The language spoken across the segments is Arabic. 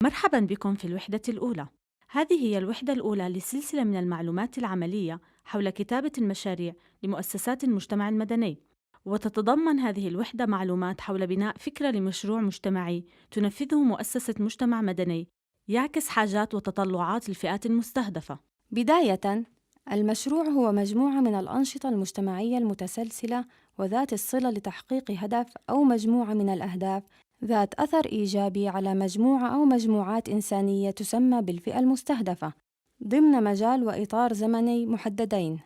مرحبا بكم في الوحدة الأولى. هذه هي الوحدة الأولى لسلسلة من المعلومات العملية حول كتابة المشاريع لمؤسسات المجتمع المدني، وتتضمن هذه الوحدة معلومات حول بناء فكرة لمشروع مجتمعي تنفذه مؤسسة مجتمع مدني يعكس حاجات وتطلعات الفئات المستهدفة. بداية، المشروع هو مجموعة من الأنشطة المجتمعية المتسلسلة وذات الصلة لتحقيق هدف أو مجموعة من الأهداف ذات أثر إيجابي على مجموعة أو مجموعات إنسانية تسمى بالفئة المستهدفة ضمن مجال وإطار زمني محددين.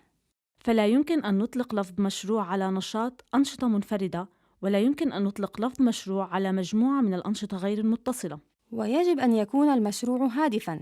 فلا يمكن أن نطلق لفظ مشروع على نشاط أنشطة منفردة، ولا يمكن أن نطلق لفظ مشروع على مجموعة من الأنشطة غير المتصلة. ويجب أن يكون المشروع هادفاً،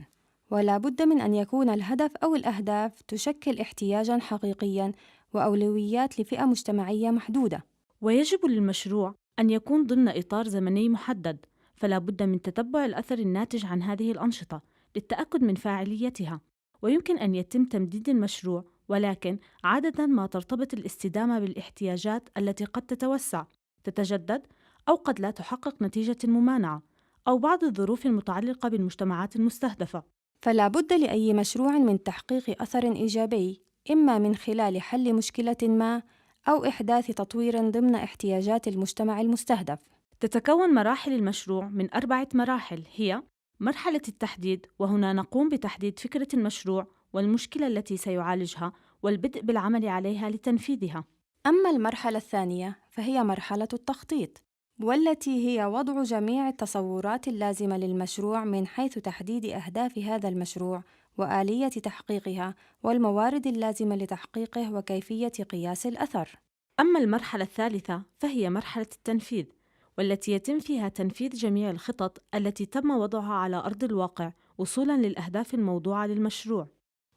ولا بد من أن يكون الهدف أو الأهداف تشكل احتياجاً حقيقياً وأولويات لفئة مجتمعية محدودة. ويجب للمشروع أن يكون ضمن إطار زمني محدد، فلا بد من تتبع الأثر الناتج عن هذه الأنشطة للتأكد من فاعليتها. ويمكن أن يتم تمديد المشروع، ولكن عادة ما ترتبط الاستدامة بالاحتياجات التي قد تتوسع، تتجدد، أو قد لا تحقق نتيجة ممانعة، أو بعض الظروف المتعلقة بالمجتمعات المستهدفة. فلا بد لأي مشروع من تحقيق أثر إيجابي، إما من خلال حل مشكلة ما أو إحداث تطوير ضمن احتياجات المجتمع المستهدف. تتكون مراحل المشروع من 4 مراحل، هي: مرحلة التحديد، وهنا نقوم بتحديد فكرة المشروع والمشكلة التي سيعالجها والبدء بالعمل عليها لتنفيذها. أما المرحلة الثانية فهي مرحلة التخطيط، والتي هي وضع جميع التصورات اللازمة للمشروع من حيث تحديد أهداف هذا المشروع وآلية تحقيقها والموارد اللازمة لتحقيقه وكيفية قياس الأثر. أما المرحلة الثالثة فهي مرحلة التنفيذ، والتي يتم فيها تنفيذ جميع الخطط التي تم وضعها على أرض الواقع وصولاً للأهداف الموضوعة للمشروع.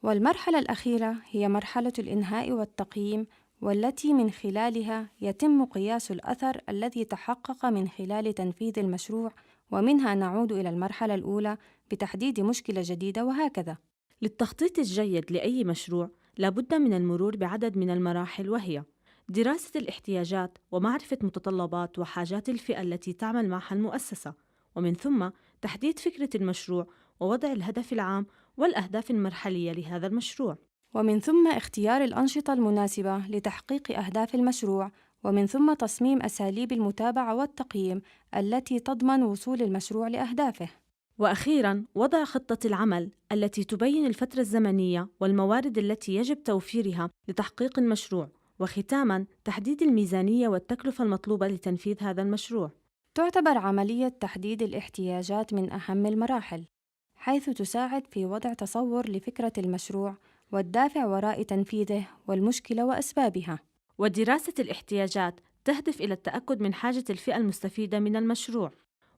والمرحلة الأخيرة هي مرحلة الإنهاء والتقييم، والتي من خلالها يتم قياس الأثر الذي تحقق من خلال تنفيذ المشروع، ومنها نعود إلى المرحلة الأولى بتحديد مشكلة جديدة وهكذا. للتخطيط الجيد لأي مشروع لابد من المرور بعدد من المراحل، وهي: دراسة الاحتياجات ومعرفة متطلبات وحاجات الفئة التي تعمل معها المؤسسة، ومن ثم تحديد فكرة المشروع ووضع الهدف العام والأهداف المرحلية لهذا المشروع. ومن ثم اختيار الأنشطة المناسبة لتحقيق أهداف المشروع، ومن ثم تصميم أساليب المتابعة والتقييم التي تضمن وصول المشروع لأهدافه. وأخيراً وضع خطة العمل التي تبين الفترة الزمنية والموارد التي يجب توفيرها لتحقيق المشروع، وختاماً تحديد الميزانية والتكلفة المطلوبة لتنفيذ هذا المشروع. تعتبر عملية تحديد الاحتياجات من أهم المراحل، حيث تساعد في وضع تصور لفكرة المشروع والدافع وراء تنفيذه والمشكلة وأسبابها. ودراسة الاحتياجات تهدف إلى التأكد من حاجة الفئة المستفيدة من المشروع،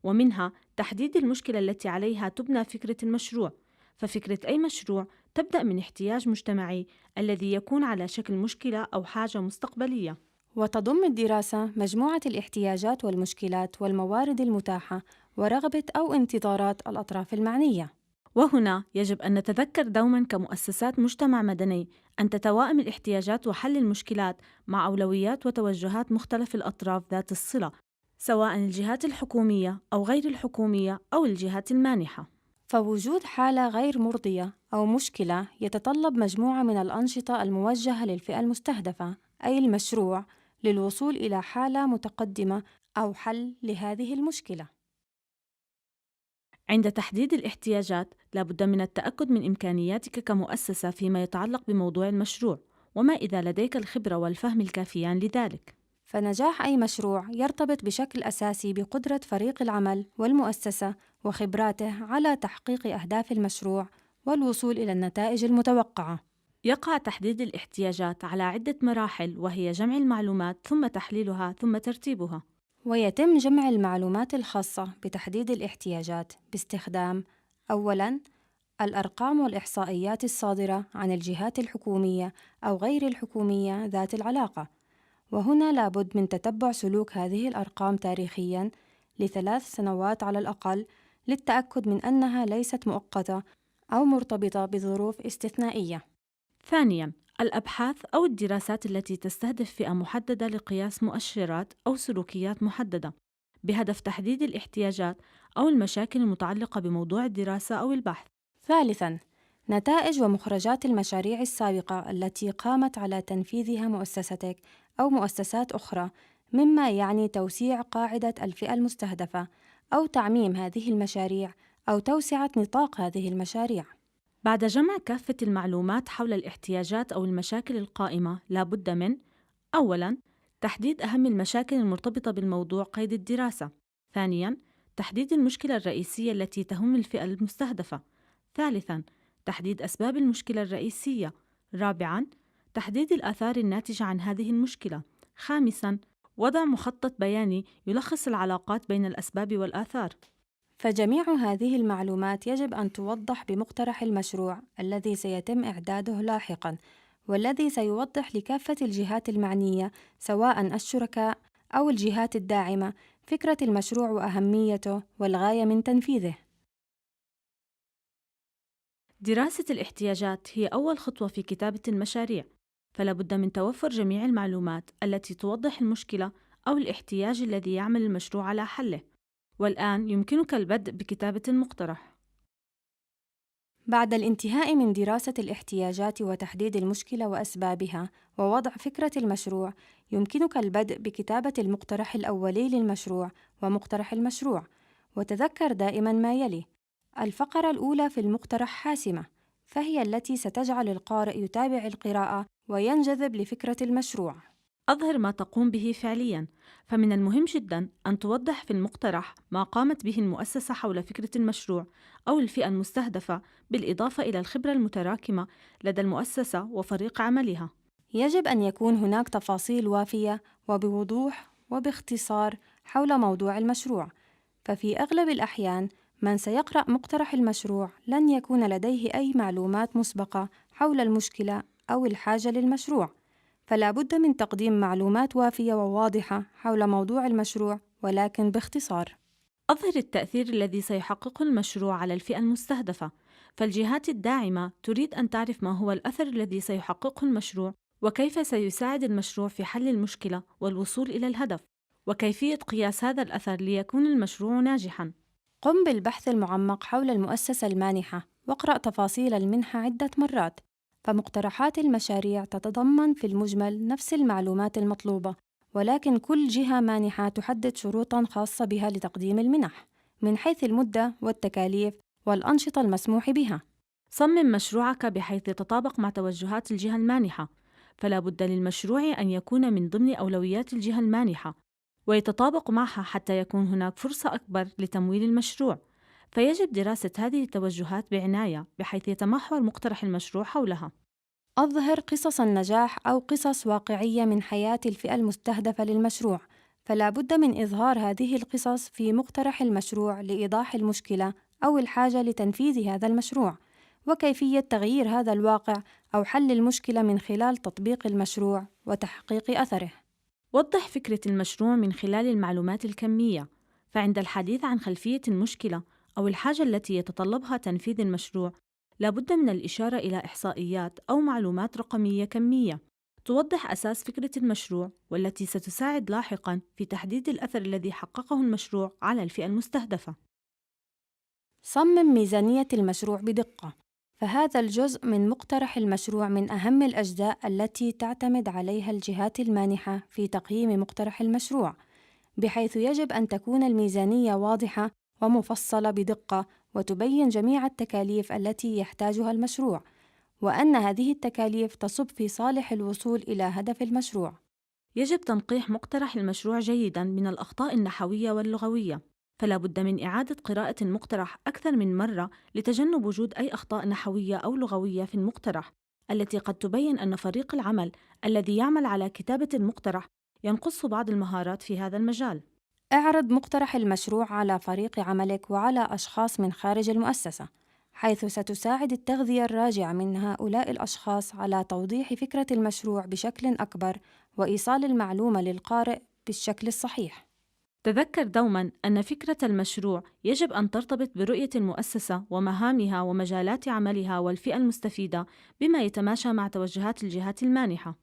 ومنها تحديد المشكلة التي عليها تبنى فكرة المشروع. ففكرة أي مشروع تبدأ من احتياج مجتمعي الذي يكون على شكل مشكلة أو حاجة مستقبلية. وتضم الدراسة مجموعة الاحتياجات والمشكلات والموارد المتاحة ورغبة أو انتظارات الأطراف المعنية. وهنا يجب أن نتذكر دوما كمؤسسات مجتمع مدني أن تتوائم الاحتياجات وحل المشكلات مع أولويات وتوجهات مختلف الأطراف ذات الصلة، سواء الجهات الحكومية أو غير الحكومية أو الجهات المانحة. فوجود حالة غير مرضية أو مشكلة يتطلب مجموعة من الأنشطة الموجهة للفئة المستهدفة، أي المشروع، للوصول إلى حالة متقدمة أو حل لهذه المشكلة. عند تحديد الاحتياجات لابد من التأكد من إمكانياتك كمؤسسة فيما يتعلق بموضوع المشروع، وما إذا لديك الخبرة والفهم الكافيان لذلك. فنجاح أي مشروع يرتبط بشكل أساسي بقدرة فريق العمل والمؤسسة وخبراته على تحقيق أهداف المشروع والوصول إلى النتائج المتوقعة. يقع تحديد الاحتياجات على عدة مراحل، وهي جمع المعلومات ثم تحليلها ثم ترتيبها. ويتم جمع المعلومات الخاصة بتحديد الاحتياجات باستخدام: أولاً، الأرقام والإحصائيات الصادرة عن الجهات الحكومية أو غير الحكومية ذات العلاقة، وهنا لابد من تتبع سلوك هذه الأرقام تاريخياً ل3 سنوات على الأقل للتأكد من أنها ليست مؤقتة أو مرتبطة بظروف استثنائية. ثانياً، الأبحاث أو الدراسات التي تستهدف فئة محددة لقياس مؤشرات أو سلوكيات محددة، بهدف تحديد الاحتياجات أو المشاكل المتعلقة بموضوع الدراسة أو البحث. ثالثاً، نتائج ومخرجات المشاريع السابقة التي قامت على تنفيذها مؤسستك أو مؤسسات أخرى، مما يعني توسيع قاعدة الفئة المستهدفة أو تعميم هذه المشاريع أو توسعة نطاق هذه المشاريع. بعد جمع كافة المعلومات حول الاحتياجات أو المشاكل القائمة، لا بد من: أولاً، تحديد أهم المشاكل المرتبطة بالموضوع قيد الدراسة. ثانياً، تحديد المشكلة الرئيسية التي تهم الفئة المستهدفة. ثالثاً، تحديد أسباب المشكلة الرئيسية. رابعاً، تحديد الآثار الناتجة عن هذه المشكلة. خامساً، وضع مخطط بياني يلخص العلاقات بين الأسباب والآثار. فجميع هذه المعلومات يجب أن توضح بمقترح المشروع الذي سيتم إعداده لاحقاً، والذي سيوضح لكافة الجهات المعنية سواء الشركاء أو الجهات الداعمة فكرة المشروع وأهميته والغاية من تنفيذه. دراسة الاحتياجات هي أول خطوة في كتابة المشاريع، فلا بد من توفر جميع المعلومات التي توضح المشكلة أو الاحتياج الذي يعمل المشروع على حله. والآن يمكنك البدء بكتابة المقترح. بعد الانتهاء من دراسة الاحتياجات وتحديد المشكلة وأسبابها ووضع فكرة المشروع، يمكنك البدء بكتابة المقترح الأولي للمشروع ومقترح المشروع. وتذكر دائماً ما يلي: الفقرة الأولى في المقترح حاسمة، فهي التي ستجعل القارئ يتابع القراءة وينجذب لفكرة المشروع. أظهر ما تقوم به فعلياً، فمن المهم جداً أن توضح في المقترح ما قامت به المؤسسة حول فكرة المشروع أو الفئة المستهدفة، بالإضافة إلى الخبرة المتراكمة لدى المؤسسة وفريق عملها. يجب أن يكون هناك تفاصيل وافية وبوضوح وباختصار حول موضوع المشروع، ففي أغلب الأحيان من سيقرأ مقترح المشروع لن يكون لديه أي معلومات مسبقة حول المشكلة أو الحاجة للمشروع، فلا بد من تقديم معلومات وافية وواضحة حول موضوع المشروع ولكن باختصار. أظهر التأثير الذي سيحققه المشروع على الفئة المستهدفة، فالجهات الداعمة تريد أن تعرف ما هو الأثر الذي سيحققه المشروع، وكيف سيساعد المشروع في حل المشكلة والوصول إلى الهدف، وكيفية قياس هذا الأثر ليكون المشروع ناجحاً. قم بالبحث المعمق حول المؤسسة المانحة واقرأ تفاصيل المنحة عدة مرات، فمقترحات المشاريع تتضمن في المجمل نفس المعلومات المطلوبة، ولكن كل جهة مانحة تحدد شروطاً خاصة بها لتقديم المنح من حيث المدة والتكاليف والأنشطة المسموح بها. صمم مشروعك بحيث يتطابق مع توجهات الجهة المانحة، فلا بد للمشروع أن يكون من ضمن أولويات الجهة المانحة ويتطابق معها حتى يكون هناك فرصة أكبر لتمويل المشروع، فيجب دراسة هذه التوجهات بعناية بحيث يتمحور مقترح المشروع حولها. أظهر قصص النجاح أو قصص واقعية من حياة الفئة المستهدفة للمشروع، فلا بد من إظهار هذه القصص في مقترح المشروع لإيضاح المشكلة أو الحاجة لتنفيذ هذا المشروع، وكيفية تغيير هذا الواقع أو حل المشكلة من خلال تطبيق المشروع وتحقيق أثره. وضح فكرة المشروع من خلال المعلومات الكمية، فعند الحديث عن خلفية المشكلة أو الحاجة التي يتطلبها تنفيذ المشروع، لا بد من الإشارة إلى إحصائيات أو معلومات رقمية كمية توضح أساس فكرة المشروع، والتي ستساعد لاحقاً في تحديد الأثر الذي حققه المشروع على الفئة المستهدفة. صمم ميزانية المشروع بدقة، فهذا الجزء من مقترح المشروع من أهم الأجزاء التي تعتمد عليها الجهات المانحة في تقييم مقترح المشروع، بحيث يجب أن تكون الميزانية واضحة ومفصلة بدقة وتبين جميع التكاليف التي يحتاجها المشروع، وأن هذه التكاليف تصب في صالح الوصول إلى هدف المشروع. يجب تنقيح مقترح المشروع جيداً من الأخطاء النحوية واللغوية، فلا بد من إعادة قراءة المقترح أكثر من مرة لتجنب وجود أي أخطاء نحوية أو لغوية في المقترح، التي قد تبين أن فريق العمل الذي يعمل على كتابة المقترح ينقص بعض المهارات في هذا المجال. اعرض مقترح المشروع على فريق عملك وعلى أشخاص من خارج المؤسسة، حيث ستساعد التغذية الراجعة من هؤلاء الأشخاص على توضيح فكرة المشروع بشكل أكبر وإيصال المعلومة للقارئ بالشكل الصحيح. تذكر دوماً أن فكرة المشروع يجب أن ترتبط برؤية المؤسسة ومهامها ومجالات عملها والفئة المستفيدة، بما يتماشى مع توجهات الجهات المانحة.